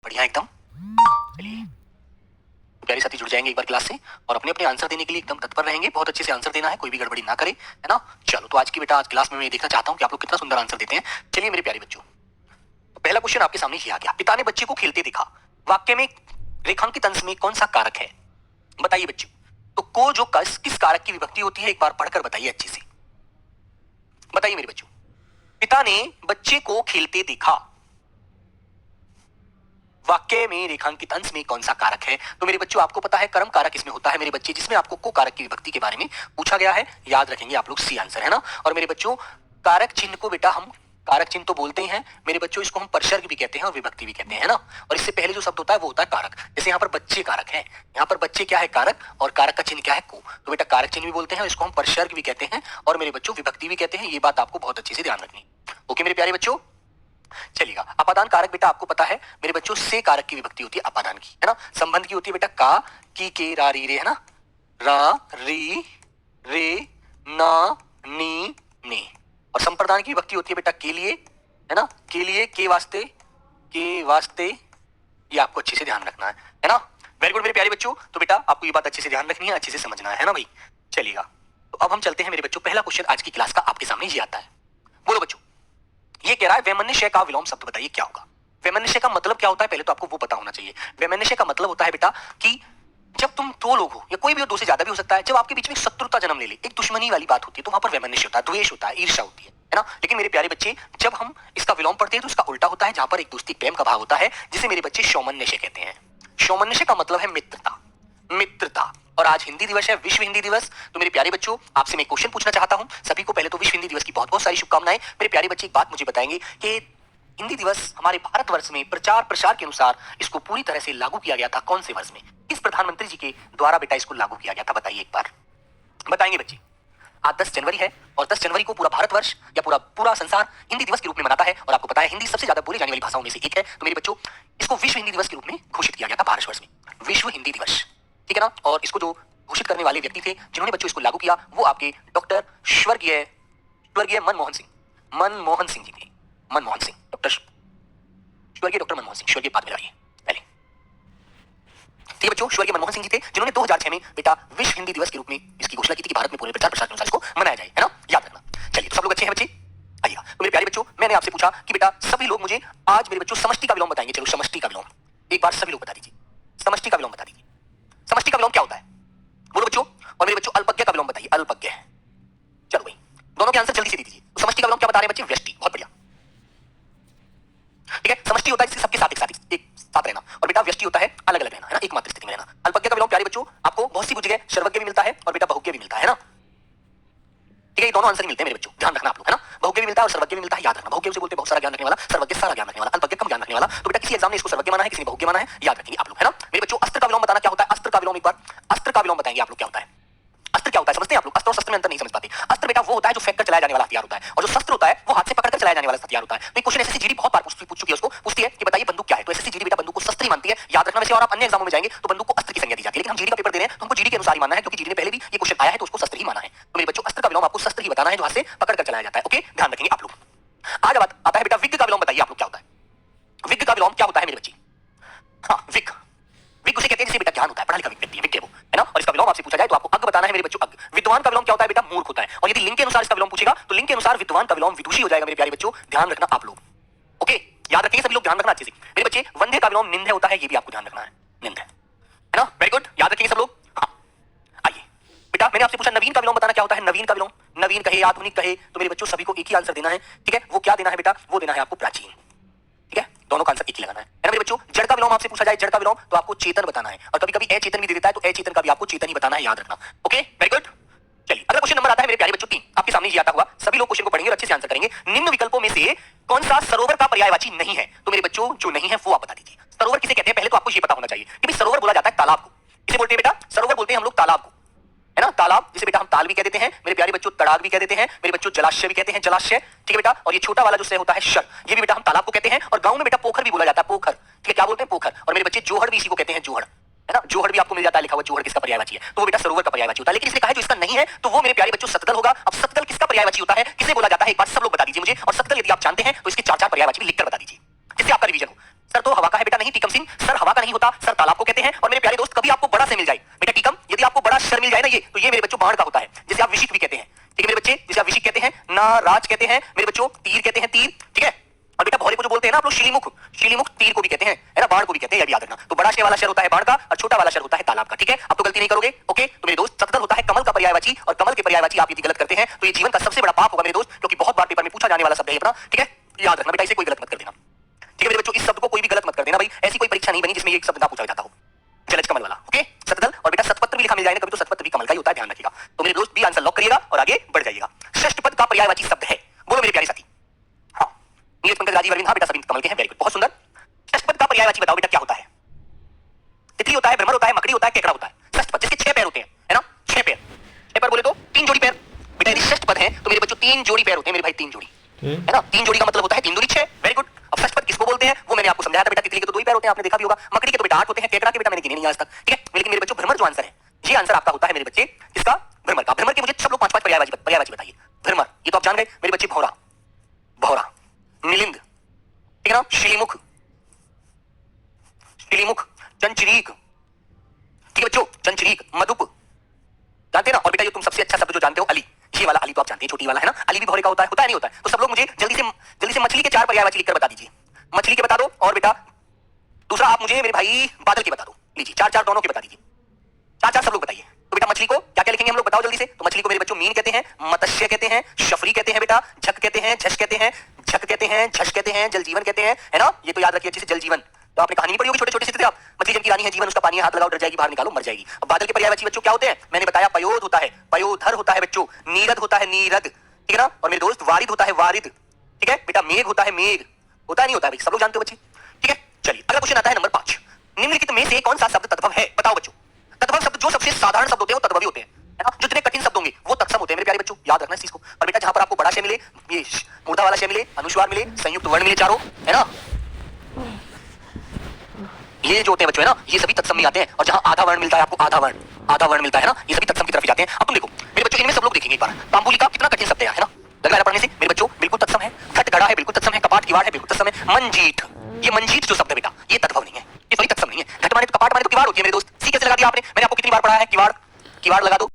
बढ़िया एकदम। चलिए प्यारे साथी जुड़ जाएंगे एक बार क्लास से और अपने अपने आंसर देने के लिए एकदम तत्पर रहेंगे। बहुत अच्छे से आंसर देना है, कोई भी गड़बड़ी ना करे, है ना। चलो तो आज की बेटा आज क्लास में मैं देखना चाहता हूँ कि आप लोग कितना सुंदर आंसर देते हैं। चलिए मेरे प्यारे बच्चों, तो पहला क्वेश्चन आपके सामने ही आ गया। पिता ने बच्चे को खेलते देखा, वाक्य में रेखांकित अंश में कौन सा कारक है? बताइए बच्चों। तो को जो किस कारक की विभक्ति होती है, एक बार पढ़कर बताइए अच्छे से। बताइए मेरे बच्चों, पिता ने बच्चे को खेलते देखा, वाक्य में रेखांकित अंश में कौन सा कारक है? तो मेरे बच्चों आपको पता है कर्म कारक इसमें होता है मेरे बच्चे, जिसमें आपको को कारक की विभक्ति के बारे में पूछा गया है। याद रखेंगे आप लोग, सी आंसर है ना। और मेरे बच्चों कारक चिन्ह को बेटा हम कारक चिन्ह तो बोलते ही हैं मेरे बच्चों, इसको हम परसर्ग भी कहते हैं और विभक्ति भी कहते हैं ना। और इससे पहले जो शब्द होता है वो होता है कारक। जैसे यहाँ पर बच्चे कारक है, यहाँ पर बच्चे क्या है कारक, और कारक का चिन्ह क्या है को। तो बेटा कारक चिन्ह भी बोलते हैं, इसको हम परसर्ग भी कहते हैं और मेरे बच्चों विभक्ति भी कहते हैं। ये बात आपको बहुत अच्छे से ध्यान रखनी है। ओके मेरे प्यारे बच्चों, चलिएगा। अपादान कारक बेटा आपको पता है मेरे बच्चों, से कारक की विभक्ति होती है अपादान की, है ना। संबंध की होती है बेटा का, की, के, रा, री, रे, है ना। रा, री, रे, ना, नी, ने। और संप्रदान की विभक्ति होती है बेटा के लिए, है ना। के लिए, के वास्ते, के वास्ते। ये आपको अच्छे से ध्यान रखना है ना। वेरी गुड मेरे प्यारे बच्चों। तो बेटा आपको ये बात अच्छे से ध्यान रखनी है, अच्छे से समझना है ना भाई। चलिएगा तो अब हम चलते हैं मेरे बच्चों, पहला क्वेश्चन आज की क्लास का आपके सामने ये आता है। बोलो बच्चों, ये कह रहा है वैमनस्य का विलोम शब्द बताइए क्या होगा। वैमनस्य का मतलब क्या होता है, पहले तो आपको वो पता होना चाहिए। वैमनस्य का मतलब होता है बेटा कि जब तुम दो लोग हो या कोई भी हो, दो से ज्यादा भी हो सकता है, जब आपके बीच में शत्रुता जन्म ले ले, एक दुश्मनी वाली बात होती है, तो वहां पर वैमनस्य होता है, द्वेष होता है, ईर्ष्या होती है ना। लेकिन मेरे प्यारे बच्चे जब हम इसका विलोम पढ़ते हैं तो इसका उल्टा होता है, जहां पर एक दोस्ती प्रेम का भाव होता है, जिसे मेरे बच्चे सौमनस्य कहते हैं। सौमनस्य का मतलब है मित्रता, मित्रता। और आज हिंदी दिवस है, विश्व हिंदी दिवस। तो मेरे प्यारे बच्चों आपसे मैं क्वेश्चन पूछना चाहता हूं। सभी को पहले तो विश्व हिंदी दिवस की बहुत बहुत सारी शुभकामनाएं। मेरे प्यारे बच्चे एक बात मुझे बताएंगे कि हिंदी दिवस हमारे भारतवर्ष में प्रचार प्रसार के अनुसार इसको पूरी तरह से लागू किया गया था कौन से वर्ष में, किस प्रधानमंत्री जी के द्वारा बेटा इसको लागू किया गया था? बताइए एक बार, बताएंगे बच्चे। आज 10 जनवरी है और 10 जनवरी को पूरा भारतवर्ष या पूरा संसार हिंदी दिवस के रूप में मनाता है। और आपको पता है हिंदी सबसे ज्यादा बोली जाने वाली भाषाओं में से एक है। तो मेरे बच्चों इसको विश्व हिंदी दिवस के रूप में घोषित किया गया था भारतवर्ष में, विश्व हिंदी दिवस, ठीक है ना। और इसको जो घोषित करने वाले व्यक्ति थे, जिन्होंने बच्चों इसको लागू किया, वो आपके डॉक्टर स्वर्गीय मनमोहन सिंह जी थे। मनमोहन सिंह, स्वर्गीय डॉक्टर मनमोहन सिंह, स्वर्गीय बाद में लाइए पहले, ठीक है बच्चों। स्वर्गीय मनमोहन सिंह जी थे, जिन्होंने 2006 में बेटा विश्व हिंदी दिवस के रूप में इसकी घोषणा की थी कि भारत में पूरे प्रचार प्रसार के अनुसार इसको मनाया जाए, है ना। याद रखना। चलिए तो सब लोग अच्छे हैं बच्चे, आइएगा। तो मेरे प्यारे बच्चों मैंने आपसे पूछा कि बेटा सभी लोग मुझे आज मेरे बच्चों समष्टि का विलोम बताएंगे। चलो समष्टि का विलोम एक बार सभी लोग बता दीजिए, समष्टि का विलोम बता दीजिए। समष्टि का विलोम क्या होता है बोलो बच्चों। और मेरे बच्चों अल्पज्ञ का विलोम बताइए, अल्पज्ञ। चलो भाई दोनों के आंसर जल्दी से दे दीजिए। तो समष्टि का विलोम क्या बता रहे हैं बच्चे? व्यष्टि। बहुत बढ़िया, ठीक है। समष्टि होता है जिसके सबके साथ एक साथ रहना, और बेटा व्यष्टि होता है अलग अलग रहना, है ना, एक मात्र स्थिति में रहना। अल्पज्ञ का विलोम प्यारे बच्चों आपको बहुत सी जगह सर्वज्ञ भी मिलता है और बेटा बहुज्ञ भी मिलता है ना, ठीक है। ये दोनों आंसर ही मिलते हैं मेरे बच्चों, ध्यान रखना आप लोग, है ना। बहुज्ञ भी मिलता है और सर्वज्ञ भी मिलता है, याद रखना। बहुज्ञ से बोलते हैं बहुत सारा ज्ञान रखने वाला, सर्वज्ञ सारा ज्ञान रखने वाला, अल्पज्ञ कम ज्ञान रखने वाला। तो बेटा किसी एग्जाम ने इसको सर्वज्ञ माना है, किसी ने बहुज्ञ माना है, याद रखेंगे आप लोग, है ना। मेरे बच्चों अस्त्र का विलोम बताना क्या होता है? अस्त्र का विलोम एक बार अस्त्र का विलोम बताएंगे आप लोग क्या होता है? अस्त्र क्या होता है समझते हैं आप लोग? अस्त्र और शस्त्र में अंतर नहीं समझ पाते। अस्त्र बेटा वो होता है जो फेंक कर चलाया जाने वाला हथियार होता है, और जो शस्त्र होता है वो हाथ से पकड़कर चलाया जाने वाला हथियार होता है। तो क्वेश्चन एसएससी जीडी बहुत बार पूछ चुकी है, उसको पूछती है कि बताइए बंदूक क्या है, तो एसएससी जीडी बेटा बंदूक को शस्त्र ही मानती है, याद रखना। वैसे और आप अन्य एग्जामों में जाएंगे तो बंदूक को अस्त्र की संज्ञा दी जाती है, लेकिन हम जीडी का पेपर दे रहे हैं तो हमको जीडी के अनुसार ही मानना है, क्योंकि जीडी में पहले भी ये क्वेश्चन आया है तो उसको शस्त्र ही माना है। तो मेरे बच्चों अस्त्र का विलोम आपको शस्त्र ही बताना है, जो हाथ से पकड़ कर चलाया जाता है। ओके ध्यान रखेंगे आप लोग। आज बात आता है बेटा विज्ञ का विलोम बताइए आप लोग क्या होता है? विज्ञ का विलोम क्या होता है मेरे बच्चे? हाँ विज्ञ, विज्ञ उसे कहते हैं जिसे बेटा ज्ञान होता है, पढ़ा लिखा व्यक्ति है, विज्ञ वो, है ना। और इसका विलोम आपसे पूछा जाए तो आपको अज्ञ बताना है मेरे बच्चों, अज्ञ। विद्वान का विलोम क्या होता है बेटा? मूर्ख होता है। और यदि लिंग के अनुसार इसका विलोम पूछेगा तो लिंग के अनुसार विद्वान का विलोम विदुषी हो जाएगा मेरे प्यारे बच्चों, ध्यान रखना आप लोग। ओके याद रखेंगे सभी लोग, ध्यान रखना अच्छे से मेरे बच्चे। वंध्य का विलोम निंद्य होता है, ये भी आपको ध्यान रखना है, निंद्य, है ना। वेरी गुड, याद रखेंगे सब लोग। हाँ आइए बेटा, मैंने आपसे पूछा नवीन का विलोम बताना क्या होता है? नवीन का विलोम, नवीन कहे आधुनिक कहे, तो मेरे बच्चों सभी को एक ही आंसर देना है, ठीक है। वो क्या देना है बेटा? वो देना है आपको प्राचीन, ठीक है। दोनों का आंसर एक ही लगाना है ना मेरे बच्चों। जड़ का विलोम आपसे पूछा जाए, जड़ का विलोम तो आपको चेतन बताना है, और कभी कभी अचेतन भी दे देता है, तो अचेतन का भी आपको चेतन ही बताना है, याद रखना। Okay very good. चलिए अगला क्वेश्चन नंबर आता है मेरे प्यारे बच्चों 3, आपके सामने ही आता हुआ। सभी लोग क्वेश्चन को पढ़ेंगे और अच्छे से आंसर करेंगे। निम्न विकल्पों में से कौन सा सरोवर का पर्यायवाची नहीं है? तो मेरे बच्चों जो नहीं है वो आप बता दीजिए। सरोवर किसे कहते हैं पहले तो आपको ये पता होना चाहिए कि भाई सरोवर बोला जाता है तालाब को। किसे बोलते हैं बेटा? सरोवर बोलते हैं हम लोग तालाब को, है ना। तालाब जिसे बेटा हम ताल भी कह देते हैं मेरे प्यारे बच्चों, तड़ाग भी कह देते हैं मेरे बच्चों, जलाशय भी कहते हैं, जलाशय, ठीक है बेटा। और ये छोटा वाला जो से होता है शर, ये भी बेटा हम तालाब को कहते हैं। और गांव में बेटा पोखर भी बोला जाता है, पोखर, ठीक है, क्या बोलते हैं? पोखर। और मेरे बच्चे जोहड़ भी इसी को कहते हैं, जोहड़, है ना। जोहड़ भी आपको मिल जाता है लिखा हुआ, जोहड़ किसका पर्यायवाची है? तो वो बेटा सरोवर का पर्यायवाची होता है। लेकिन इसने कहा है जो इसका नहीं है तो वो मेरे प्यारे बच्चों सतगल होगा। अब सतगल किसका पर्यायवाची होता है, किसे बोला जाता है, एक बार सब लोग बता दीजिए मुझे। और सतगल यदि आप जानते हैं तो इसके 4 पर्यायवाची भी लिखकर बता दीजिए, जिससे आपका रिवीजन हो। सर तो हवा का है बेटा? नहीं टीकम सिंह, नहीं होता सर तालाब को कहते हैं। और मेरे प्यारे दोस्त कभी आपको बड़ा से मिल जाए बेटा टीकम, यदि आपको बड़ा शर मिल जाए ना ये, तो ये मेरे बच्चों बाण का होता है, जिसे आप विशिक भी कहते हैं। ठीक है मेरे बच्चे, जिसे आप विशिक कहते हैं, नाराज कहते हैं मेरे बच्चों, तीर कहते हैं, तीर। ठीक है, और बेटा भौरे को जो बोलते हैं ना आप लोग शिलीमुख, शिलीमुख तीर को भी कहते हैं, है ना, बाण को भी कहते हैं, ये भी याद रखना। तो बड़ा शे वाला शर होता है बाण का और छोटा वाला शर होता है तालाब का। ठीक है, अब तो गलती नहीं करोगे। ओके, तो मेरे दोस्त सतदल होता है कमल का पर्यायवाची, और कमल के पर्यायवाची आप यदि गलत करते हैं तो ये जीवन का सबसे बड़ा पाप होगा मेरे दोस्त, क्योंकि बहुत बार पेपर में पूछा जाने वाला शब्द है अपना। ठीक है, याद रखना बेटा, इसे कोई गलत मत कर देना। ठीक है मेरे बच्चों, इस शब्द को कोई भी गलत मत कर देना भाई, ऐसी कोई परीक्षा नहीं बनी जिसमें ये शब्द ना पूछा जाता हो। जलज कमल वाला। ओके, सतदल, और बेटा सतपत्र भी लिखा मिल जाए ना कभी तो सतपत्र भी कमल का ही होता है, ध्यान रखिएगा। तो मेरे दोस्त बी आंसर लॉक करिएगा और आगे बढ़ जाइएगा। षष्ठ पद का पर्यायवाची शब्द है, बोलो मेरे प्यारे साथी। हाँ, नीरज पंकज राजीव अरविंद, हाँ बेटा सभी कमल के हैं, वेरी गुड, बहुत सुंदर। षष्ठ पद का पर्यायवाची बताओ बेटा क्या होता है? तितली होता है, भ्रमर होता है, मकड़ी होता है, केकड़ा होता है। षष्ठ पद जिसके 6 पैर होते हैं, है ना, 6 पैर। 6 पैर बोले तो 3 जोड़ी पैर। बेटा यदि षष्ठ पद है तो मेरे बच्चों 3 जोड़ी पैर होते हैं मेरे भाई, 3 जोड़ी, है ना। 3 जोड़ी का मतलब होता है 3 दूनी 6, वेरी गुड। अब षष्ठ पद किसको बोलते हैं वो मैंने आपको समझाया था बेटा, तितली के तो 2 ही पैर होते हैं, आपने देखा भी होगा। मकड़ी के तो बेटा 8 होते हैं, केकड़ा के बेटा मैंने गिने नहीं आज तक। ठीक है, लेकिन मेरे बच्चों भ्रमर जो आंसर है, ये आंसर आपका होता है मेरे बच्चे इसका भ्रमर का। भ्रमर के मुझे सब लोग 5-5 पर्यायवाची बताइए। भ्रमर ये तो आप जान गए मेरे बच्चे, भौरा, भौरा, मिलिंद, ठीक है ना, शिलीमुख, शिलीमुख, चंचरीक, ठीक है बच्चों, चंचरीक, मधुप, जानते हैं ना। और बेटा ये तुम सबसे अच्छा शब्द जो जानते हो अली, ये वाला अली तो आप जानते हैं, छोटी वाला है ना, अली भी भौरे का होता है नहीं होता है? तो सब लोग मुझे जल्दी से मछली के 4 पर्यायवाची लिखकर बता दीजिए। मछली के बता दो, और बेटा दूसरा आप मुझे मेरे भाई बादल के बता दो, लीजिए 4-4 दोनों के बता दीजिए, 4-4 सब लोग बताइए। तो बेटा मछली को क्या क्या लिखेंगे हम लोग, बताओ जल्दी से। तो मछली को मेरे बच्चों मीन कहते हैं, मत्स्य कहते हैं, शफरी कहते हैं बेटा, झक कहते हैं, झश कहते हैं, झक कहते हैं, झश कहते हैं, जल जीवन कहते हैं, है ना, ये तो याद रखिए अच्छे से, जल जीवन। तो आपने कहानी नहीं पढ़ी होगी छोटे छोटे से थे आप, मछली जल की रानी है, जीवन उसका पानी है, हाथ लगाओ डर जाएगी, बाहर निकालो मर जाएगी। अब बादल के पर्यायवाची बच्चों क्या होते हैं, मैंने बताया पयोध होता है, पयोधर होता है बच्चों, नीरद होता है, नीरद, ठीक है ना। और मेरे दोस्त वारिद होता है, वारिद, ठीक है बेटा। मेघ होता है, मेघ होता है नहीं होता है भाई, सब लोग जानते हो बच्चे। ठीक है, चलिए अगला क्वेश्चन आता है नंबर 5। निम्नलिखित में से कौन सा शब्द तद्भव है, बताओ बच्चों। तद्भव शब्द जो सबसे साधारण शब्द होते हैं वो तद्भवी होते हैं, है ना। जो इतने कठिन शब्द होंगे वो तत्सम होते हैं मेरे प्यारे बच्चों, याद रखना इस चीज को। और बेटा जहां पर आपको बड़ा शय मिले, ये मूर्धा वाला शय मिले, अनुस्वार मिले, संयुक्त वर्ण मिले चारों, है ना, ये जो होते हैं बच्चों, है ना, ये सभी तत्सम में आते हैं। और जहां आधा वर्ण मिलता है आपको, आधा वर्ण मिलता है ना, ये सभी तत्सम की तरफ ही जाते हैं। अब तुम देखो मेरे बच्चों, इनमें सब लोग देखेंगे एक बार, तांबुलिका कितना कठिन शब्द है ना, लग रहा है पढ़ने से मेरे बच्चों, बिल्कुल तत्सम है। घट गड़ा है, बिल्कुल तत्सम है। कपाट किवाड़ है, बिल्कुल तत्सम है। मंजीत, ये मंजीत जो शब्द है बेटा, ये तद्भव नहीं है, ये सॉरी तत्सम नहीं है। घट माने तो कपाट माने तो किवाड़ होती है मेरे दोस्त, सी कैसे लगा दिया आपने, मैंने आपको कितनी बार पढ़ा है, किवाड़, किवाड़ लगा दो।